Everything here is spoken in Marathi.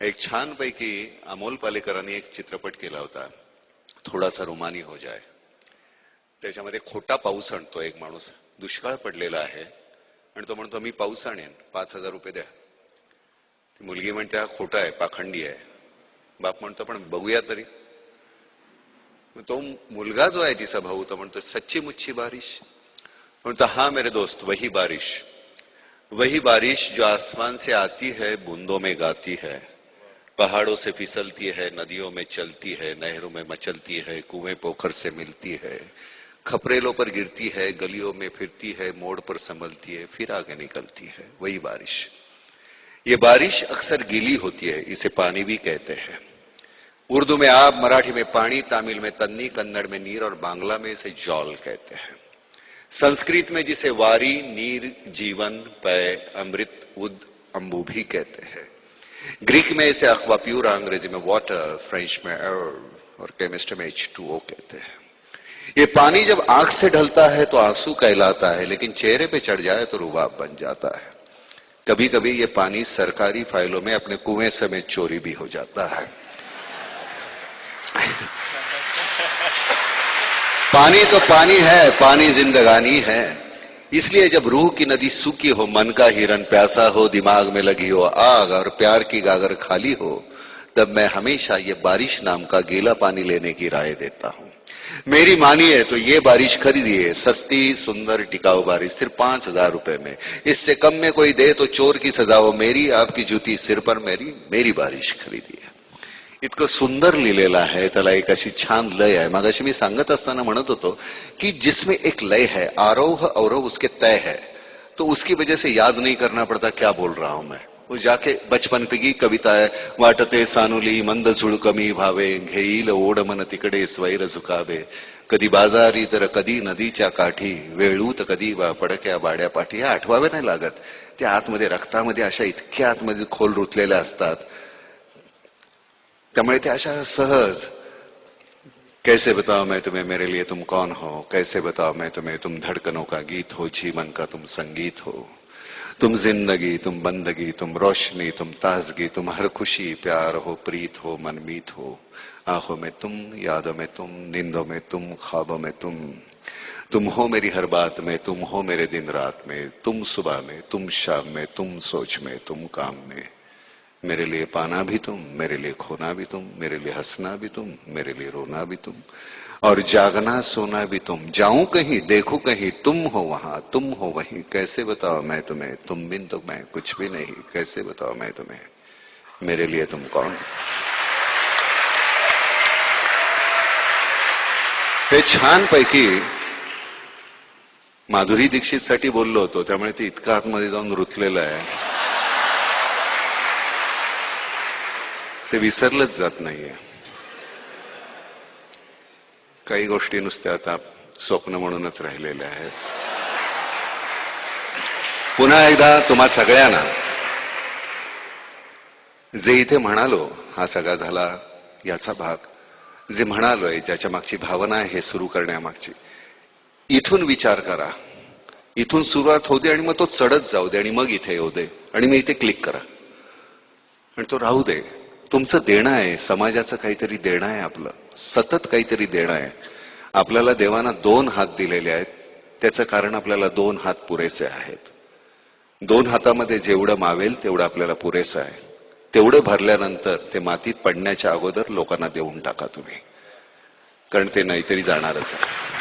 एक छानपैकी अमोल पालेकरांनी एक चित्रपट केला होता, थोडासा रोमानी हो जाए. त्याच्यामध्ये खोटा पाऊस आणतो एक माणूस, दुष्काळ पडलेला आहे आणि तो म्हणतो मी पाऊस आणेन, 5,000 रुपये द्या. ती मुलगी म्हणते हा खोटा आहे, पाखंडी आहे. बाप म्हणतो पण बघूया तरी. तो मुलगा जो आहे तिचा भाऊ तो म्हणतो सच्ची मुच्ची बारिश. म्हणतो हा मेरे दोस्त वही बारिश जो आसमान से आती है, बूंदों में गाती है, पहाड़ों से फिसलती है, नदियों में चलती है, नहरों में मचलती है, कुएं पोखर से मिलती है, खपरेलों पर गिरती है, गलियों में फिरती है, मोड़ पर संभलती है, फिर आगे निकलती है, वही बारिश. ये बारिश अक्सर गीली होती है, इसे पानी भी कहते हैं. उर्दू में आब, मराठी में पानी, तमिल में तन्नी, कन्नड़ में नीर और बांग्ला में इसे जौल कहते हैं. संस्कृत में जिसे वारी, नीर, जीवन, पय, अमृत, उद, अंबु भी कहते हैं. ग्रीक में इसे अक्वा प्यूरा, अंग्रेजी में वाटर, फ्रेंच में एयर और केमिस्ट्री में H2O कहते हैं. ये पानी जब आंख से ढलता है तो आंसू कहलाता है, लेकिन चेहरे पे चढ़ जाए तो रुबाब बन जाता है. कभी कभी ये पानी सरकारी फाइलों में अपने कुएं समेत चोरी भी हो जाता है. पानी तो पानी है, पानी जिंदगानी है. इसलिए जब रूह की नदी सूखी हो, मन का हिरन प्यासा हो, दिमाग में लगी हो आग और प्यार की गागर खाली हो, तब मैं हमेशा ये बारिश नाम का गीला पानी लेने की राय देता हूं. मेरी मानिए तो ये बारिश खरीदिए, सस्ती सुंदर टिकाऊ बारिश, सिर्फ 5,000 रुपए में. इससे कम में कोई दे तो चोर की सजा हो मेरी, आपकी जूती सिर पर मेरी बारिश खरीदिए. इतकं सुंदर लिहिलेलं आहे. त्याला एक अशी छान लय आहे. मगाशी मी सांगत असताना म्हणत होतो कि जिसमें एक लय है, आरोह अवरोह उसके तय है, तो उसकी वजह से याद नहीं करना पड़ता क्या बोल रहा हूं मैं. वो जाके बचपन की कविता है. वाटते सानुली मंद झुळकमी भावे, घेईल ओढ मन तिकडे स्वैर झुकावे, कधी बाजारी तर कधी नदीच्या काठी, वेळूत कधी पडक्या बाड्या पाठी. हे आठवावे नाही लागत. त्या आतमध्ये रक्तामध्ये अशा इतक्या आतमध्ये खोल रुतलेल्या असतात. त्यामुळे ते अशा सहज. कैसे बताओ मैं तुम्हें मेरे लिए तुम कौन हो, कैसे बताओ मैं तुम्हें तुम धड़कनों का गीत हो, जीवन का तुम संगीत हो, तुम जिंदगी, तुम बंदगी, तुम रोशनी, तुम ताजगी, तुम हर खुशी, प्यार हो, प्रीत हो, मनमीत हो. आंखों में तुम, यादों में तुम, नींदों में तुम, ख्वाबों में तुम हो मेरी हर बात में, तुम हो मेरे दिन रात में, तुम सुबह में, तुम शाम में, तुम सोच में, तुम काम में. मेरे लिए पाना भी तुम, मेरे लिए खोना भी तुम, मेरे लिए हंसना भी तुम, मेरे लिए रोना भी तुम, और जागना सोना भी तुम. जाऊं कहीं देखूं कहीं, तुम हो वहां, तुम हो वहीं. कैसे बताओ मैं तुम्हें, तुम बिन तो मैं कुछ भी नहीं. कैसे बताओ मैं तुम्हें मेरे लिए तुम कौन. हे छान पैकी माधुरी दीक्षित साठी बोललो होतो, त्यामुळे ते इतकं आतमध्ये जाऊन रुतलेलं आहे ते विसरलंच जात नाहीये. काही गोष्टी नुसत्या आता स्वप्न म्हणूनच राहिलेल्या आहेत. पुन्हा एकदा तुम्हा सगळ्यांना जे इथे म्हणालो, हा सगळा झाला याचा भाग, जे म्हणालोय ज्याच्या मागची भावना आहे हे सुरू करण्यामागची, इथून विचार करा. इथून सुरुवात होते आणि मग तो चढत जाऊ दे आणि मग इथे येऊ दे आणि मग इथे क्लिक करा आणि तो राहू दे. तुमचं देणं आहे, समाजाचं काहीतरी देणं आहे, आपलं सतत काहीतरी देणं आहे. आपल्याला देवाना 2 हात दिलेले आहेत. त्याचं कारण आपल्याला 2 हात पुरेसे आहेत. 2 हातामध्ये जेवढं मावेल तेवढं आपल्याला पुरेसं आहे. तेवढं भरल्यानंतर ते मातीत पडण्याच्या अगोदर लोकांना देऊन टाका तुम्ही, कारण ते नाहीतरी जाणारच आहे.